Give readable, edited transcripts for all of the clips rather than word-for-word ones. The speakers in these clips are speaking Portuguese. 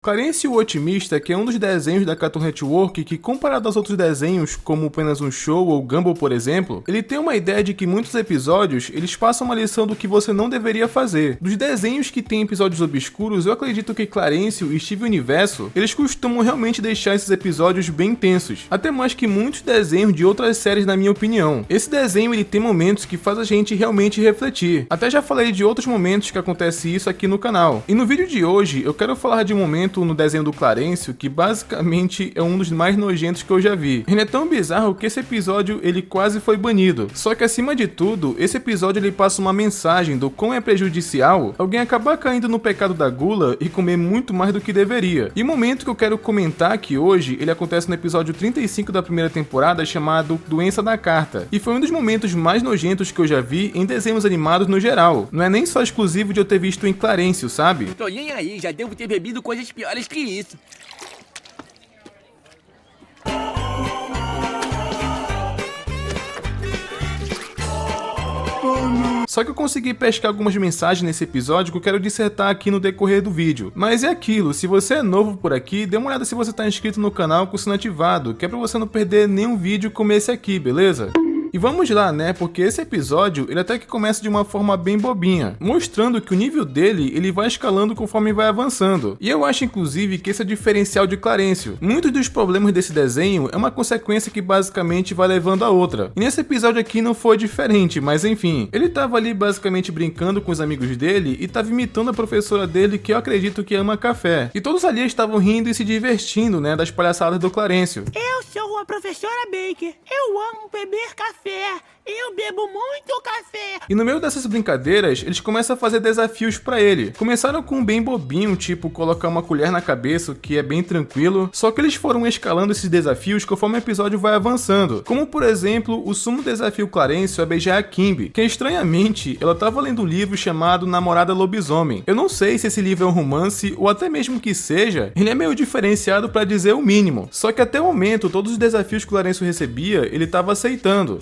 Clarence o Otimista, que é um dos desenhos da Cartoon Network que, comparado aos outros desenhos, como Apenas um Show ou Gumball, por exemplo, ele tem uma ideia de que muitos episódios, eles passam uma lição do que você não deveria fazer. Dos desenhos que tem episódios obscuros, eu acredito que Clarence e Steven Universo, eles costumam realmente deixar esses episódios bem tensos, até mais que muitos desenhos de outras séries, na minha opinião. Esse desenho, ele tem momentos que faz a gente realmente refletir. Até já falei de outros momentos que acontece isso aqui no canal. E no vídeo de hoje, eu quero falar de um momento no desenho do Clarence, que basicamente é um dos mais nojentos que eu já vi. Ele é tão bizarro que esse episódio ele quase foi banido. Só que acima de tudo, esse episódio ele passa uma mensagem do quão é prejudicial alguém acabar caindo no pecado da gula e comer muito mais do que deveria. E o momento que eu quero comentar aqui hoje, ele acontece no episódio 35 da primeira temporada, chamado Doença da Carta. E foi um dos momentos mais nojentos que eu já vi em desenhos animados no geral. Não é nem só exclusivo de eu ter visto em Clarence, sabe? Tô nem aí, já devo ter bebido coisas piores que isso. Só que eu consegui pescar algumas mensagens nesse episódio que eu quero dissertar aqui no decorrer do vídeo. Mas é aquilo, se você é novo por aqui, dê uma olhada se você tá inscrito no canal com o sino ativado, que é pra você não perder nenhum vídeo como esse aqui, beleza? E vamos lá, né, porque esse episódio, ele até que começa de uma forma bem bobinha, mostrando que o nível dele, ele vai escalando conforme vai avançando. E eu acho inclusive que esse é o diferencial de Clarence. Muitos dos problemas desse desenho é uma consequência que basicamente vai levando a outra. E nesse episódio aqui não foi diferente, mas enfim, ele tava ali basicamente brincando com os amigos dele e tava imitando a professora dele, que eu acredito que ama café. E todos ali estavam rindo e se divertindo, né, das palhaçadas do Clarence. Eu sou a professora Baker. Eu amo beber café. Eu bebo muito café. E no meio dessas brincadeiras, eles começam a fazer desafios pra ele. Começaram com um bem bobinho, tipo colocar uma colher na cabeça, que é bem tranquilo. Só que eles foram escalando esses desafios conforme o episódio vai avançando. Como, por exemplo, o sumo desafio Clarence a beijar a Kimby, que estranhamente, ela tava lendo um livro chamado Namorada Lobisomem. Eu não sei se esse livro é um romance, ou até mesmo que seja, ele é meio diferenciado pra dizer o mínimo. Só que até o momento, todos os desafios que o Clarence recebia, ele tava aceitando.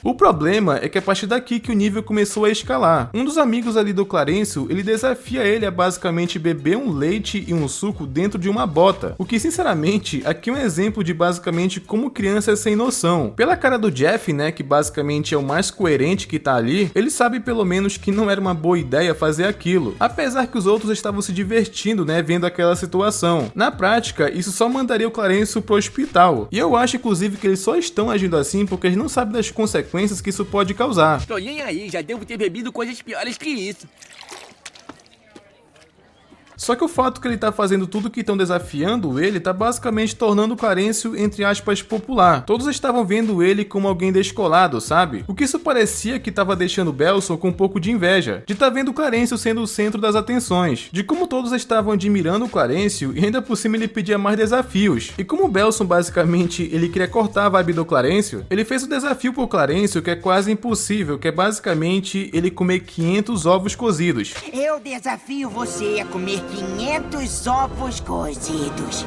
O problema é que a partir daqui que o nível começou a escalar. Um dos amigos ali do Clarence, ele desafia ele a basicamente beber um leite e um suco dentro de uma bota. O que, sinceramente, aqui é um exemplo de basicamente como criança é sem noção. Pela cara do Jeff, né, que basicamente é o mais coerente que tá ali, ele sabe pelo menos que não era uma boa ideia fazer aquilo. Apesar que os outros estavam se divertindo, né, vendo aquela situação. Na prática, isso só mandaria o Clarence pro hospital. E eu acho, inclusive, que eles só estão agindo assim porque eles não sabem das consequências que isso pode causar. Tô nem aí, já devo ter bebido coisas piores que isso. Só que o fato que ele tá fazendo tudo que estão desafiando ele tá basicamente tornando o Clarence, entre aspas, popular. Todos estavam vendo ele como alguém descolado, sabe? O que isso parecia que tava deixando Belson com um pouco de inveja, de tá vendo o Clarence sendo o centro das atenções, de como todos estavam admirando o Clarence e ainda por cima ele pedia mais desafios. E como o Belson basicamente ele queria cortar a vibe do Clarence, ele fez o desafio pro Clarence que é quase impossível, que é basicamente ele comer 500 ovos cozidos. Eu desafio você a comer 500 ovos cozidos.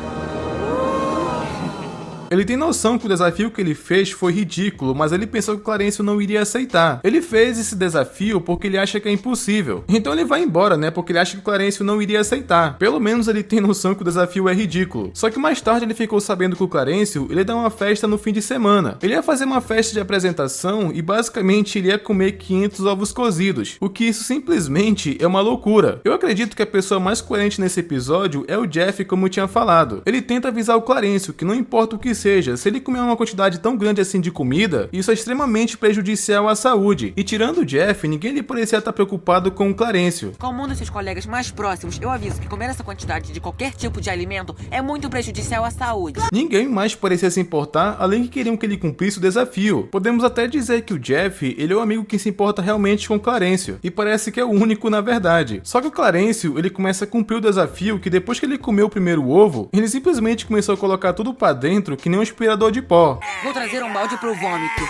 Ele tem noção que o desafio que ele fez foi ridículo, mas ele pensou que o Clarence não iria aceitar. Ele fez esse desafio porque ele acha que é impossível. Então ele vai embora, né? Porque ele acha que o Clarence não iria aceitar. Pelo menos ele tem noção que o desafio é ridículo. Só que mais tarde ele ficou sabendo que o Clarence ele ia dar uma festa no fim de semana. Ele ia fazer uma festa de apresentação e basicamente ele ia comer 500 ovos cozidos. O que isso simplesmente é uma loucura. Eu acredito que a pessoa mais coerente nesse episódio é o Jeff, como eu tinha falado. Ele tenta avisar o Clarence que não importa o que seja, se ele comer uma quantidade tão grande assim de comida, isso é extremamente prejudicial à saúde. E tirando o Jeff, ninguém lhe parecia estar preocupado com o Clarence. Como um dos seus colegas mais próximos, eu aviso que comer essa quantidade de qualquer tipo de alimento é muito prejudicial à saúde. Ninguém mais parecia se importar, além que queriam que ele cumprisse o desafio. Podemos até dizer que o Jeff, ele é o amigo que se importa realmente com o Clarence, e parece que é o único na verdade. Só que o Clarence, ele começa a cumprir o desafio que depois que ele comeu o primeiro ovo, ele simplesmente começou a colocar tudo pra dentro que nem um aspirador de pó. Vou trazer um balde pro vômito.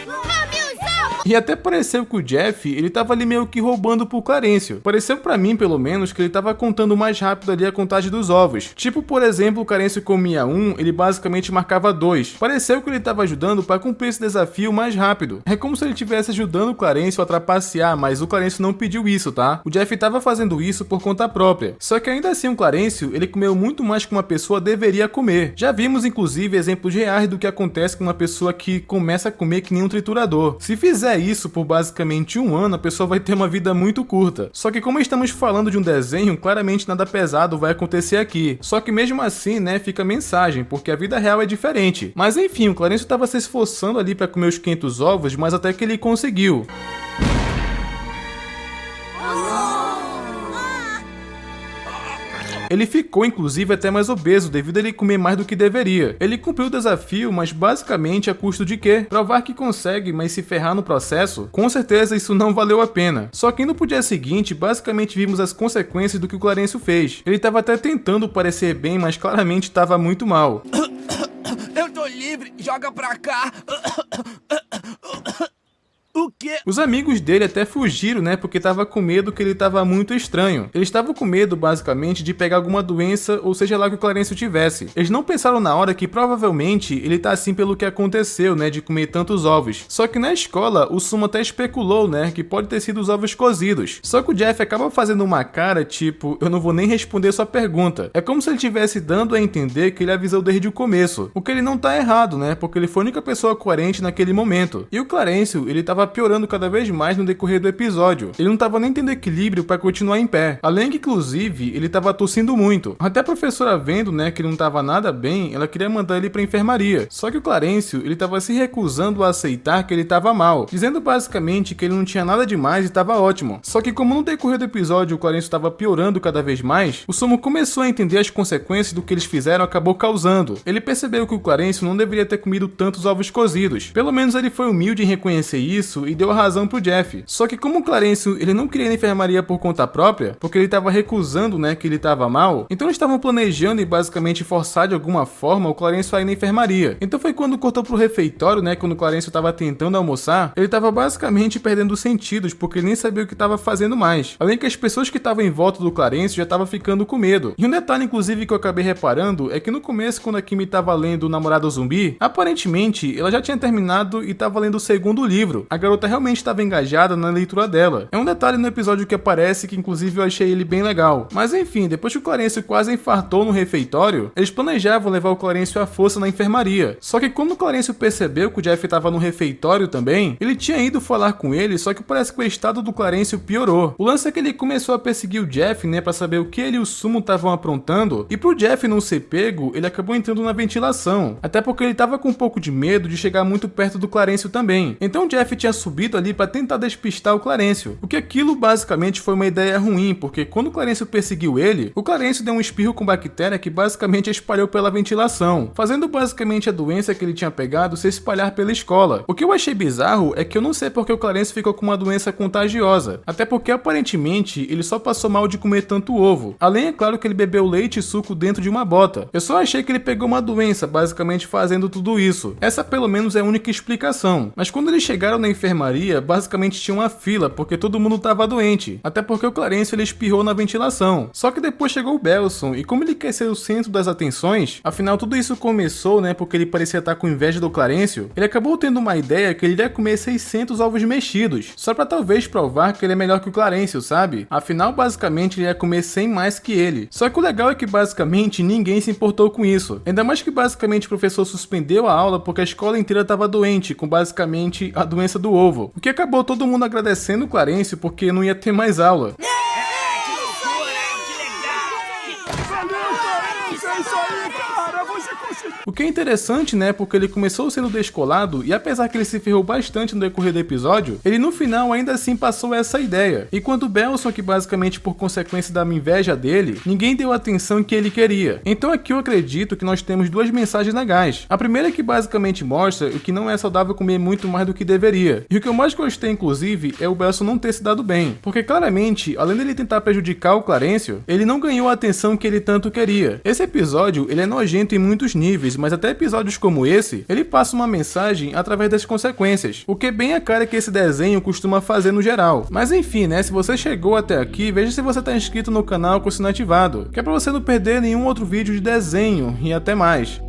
Vamos usar E até pareceu que o Jeff, ele tava ali meio que roubando pro Clarencio. Pareceu pra mim, pelo menos, que ele tava contando mais rápido ali a contagem dos ovos. Tipo, por exemplo, o Clarencio comia 1, ele basicamente marcava 2. Pareceu que ele tava ajudando pra cumprir esse desafio mais rápido. É como se ele estivesse ajudando o Clarencio a trapacear, mas o Clarencio não pediu isso, tá? O Jeff tava fazendo isso por conta própria. Só que ainda assim o Clarencio, ele comeu muito mais que uma pessoa deveria comer. Já vimos, inclusive, exemplos reais do que acontece com uma pessoa que começa a comer que nem um triturador. Se fizer isso por basicamente 1 ano, a pessoa vai ter uma vida muito curta. Só que como estamos falando de um desenho, claramente nada pesado vai acontecer aqui. Só que mesmo assim, né, fica a mensagem, porque a vida real é diferente. Mas enfim, o Clarencio estava se esforçando ali para comer os 500 ovos, mas até que ele conseguiu. Ele ficou, inclusive, até mais obeso devido a ele comer mais do que deveria. Ele cumpriu o desafio, mas basicamente a custo de quê? Provar que consegue, mas se ferrar no processo? Com certeza isso não valeu a pena. Só que indo pro dia seguinte, basicamente vimos as consequências do que o Clarencio fez. Ele estava até tentando parecer bem, mas claramente estava muito mal. Eu tô livre, joga pra cá. O quê? Os amigos dele até fugiram, né, porque tava com medo que ele tava muito estranho. Eles estavam com medo, basicamente, de pegar alguma doença, ou seja lá que o Clarencio tivesse. Eles não pensaram na hora que provavelmente ele tá assim pelo que aconteceu, né, de comer tantos ovos. Só que na escola, o Sumo até especulou, né, que pode ter sido os ovos cozidos. Só que o Jeff acaba fazendo uma cara, tipo, eu não vou nem responder sua pergunta. É como se ele estivesse dando a entender que ele avisou desde o começo. O que ele não tá errado, né, porque ele foi a única pessoa coerente naquele momento. E o Clarencio, ele tava piorando cada vez mais no decorrer do episódio. Ele não tava nem tendo equilíbrio para continuar em pé. Além que, inclusive, ele tava tossindo muito. Até a professora vendo, né, que ele não tava nada bem, ela queria mandar ele pra enfermaria. Só que o Clarencio, ele tava se recusando a aceitar que ele tava mal, dizendo basicamente que ele não tinha nada demais e tava ótimo. Só que como no decorrer do episódio o Clarencio tava piorando cada vez mais, o Sumo começou a entender as consequências do que eles fizeram acabou causando. Ele percebeu que o Clarencio não deveria ter comido tantos ovos cozidos. Pelo menos ele foi humilde em reconhecer isso e deu a razão pro Jeff. Só que como o Clarencio, ele não queria ir na enfermaria por conta própria, porque ele tava recusando, né, que ele tava mal, então eles estavam planejando e basicamente forçar de alguma forma o Clarencio a ir na enfermaria. Então foi quando cortou pro refeitório, né, quando o Clarencio tava tentando almoçar, ele tava basicamente perdendo os sentidos, porque ele nem sabia o que tava fazendo mais. Além que as pessoas que estavam em volta do Clarencio já estavam ficando com medo. E um detalhe, inclusive, que eu acabei reparando, é que no começo, quando a Kimi tava lendo O Namorado Zumbi, aparentemente, ela já tinha terminado e tava lendo o segundo livro. A garota realmente estava engajada na leitura dela. É um detalhe no episódio que aparece que inclusive eu achei ele bem legal. Mas enfim, depois que o Clarencio quase infartou no refeitório, eles planejavam levar o Clarencio à força na enfermaria. Só que quando o Clarencio percebeu que o Jeff estava no refeitório também, ele tinha ido falar com ele, só que parece que o estado do Clarencio piorou. O lance é que ele começou a perseguir o Jeff, né, pra saber o que ele e o Sumo estavam aprontando, e pro Jeff não ser pego, ele acabou entrando na ventilação. Até porque ele tava com um pouco de medo de chegar muito perto do Clarencio também. Então o Jeff tinha subido ali para tentar despistar o Clarencio. O que aquilo basicamente foi uma ideia ruim, porque quando o Clarencio perseguiu ele, o Clarencio deu um espirro com bactéria que basicamente espalhou pela ventilação, fazendo basicamente a doença que ele tinha pegado se espalhar pela escola. O que eu achei bizarro é que eu não sei porque o Clarencio ficou com uma doença contagiosa, até porque aparentemente ele só passou mal de comer tanto ovo. Além, é claro, que ele bebeu leite e suco dentro de uma bota. Eu só achei que ele pegou uma doença basicamente fazendo tudo isso. Essa pelo menos é a única explicação. Mas quando eles chegaram na enfermaria, basicamente tinha uma fila, porque todo mundo tava doente. Até porque o Clarencio, ele espirrou na ventilação. Só que depois chegou o Belson, e como ele quer ser o centro das atenções, afinal tudo isso começou, né, porque ele parecia estar com inveja do Clarencio, ele acabou tendo uma ideia que ele iria comer 600 ovos mexidos, só pra talvez provar que ele é melhor que o Clarencio, sabe? Afinal, basicamente, ele ia comer 100 mais que ele. Só que o legal é que basicamente ninguém se importou com isso. Ainda mais que basicamente o professor suspendeu a aula porque a escola inteira tava doente, com basicamente a doença do ovo. O que acabou todo mundo agradecendo o Clarencio porque não ia ter mais aula. O que é interessante, né, porque ele começou sendo descolado e apesar que ele se ferrou bastante no decorrer do episódio, ele no final ainda assim passou essa ideia. E quando o Belson, que basicamente por consequência da inveja dele, ninguém deu a atenção que ele queria. Então aqui eu acredito que nós temos duas mensagens legais. A primeira é que basicamente mostra o que não é saudável comer muito mais do que deveria. E o que eu mais gostei, inclusive, é o Belson não ter se dado bem. Porque claramente, além dele tentar prejudicar o Clarencio, ele não ganhou a atenção que ele tanto queria. Esse episódio, ele é nojento em muitos níveis. níveis, mas até episódios como esse, ele passa uma mensagem através das consequências, o que é bem a cara que esse desenho costuma fazer no geral. Mas enfim, né, se você chegou até aqui, veja se você tá inscrito no canal com o sino ativado, que é pra você não perder nenhum outro vídeo de desenho, e até mais.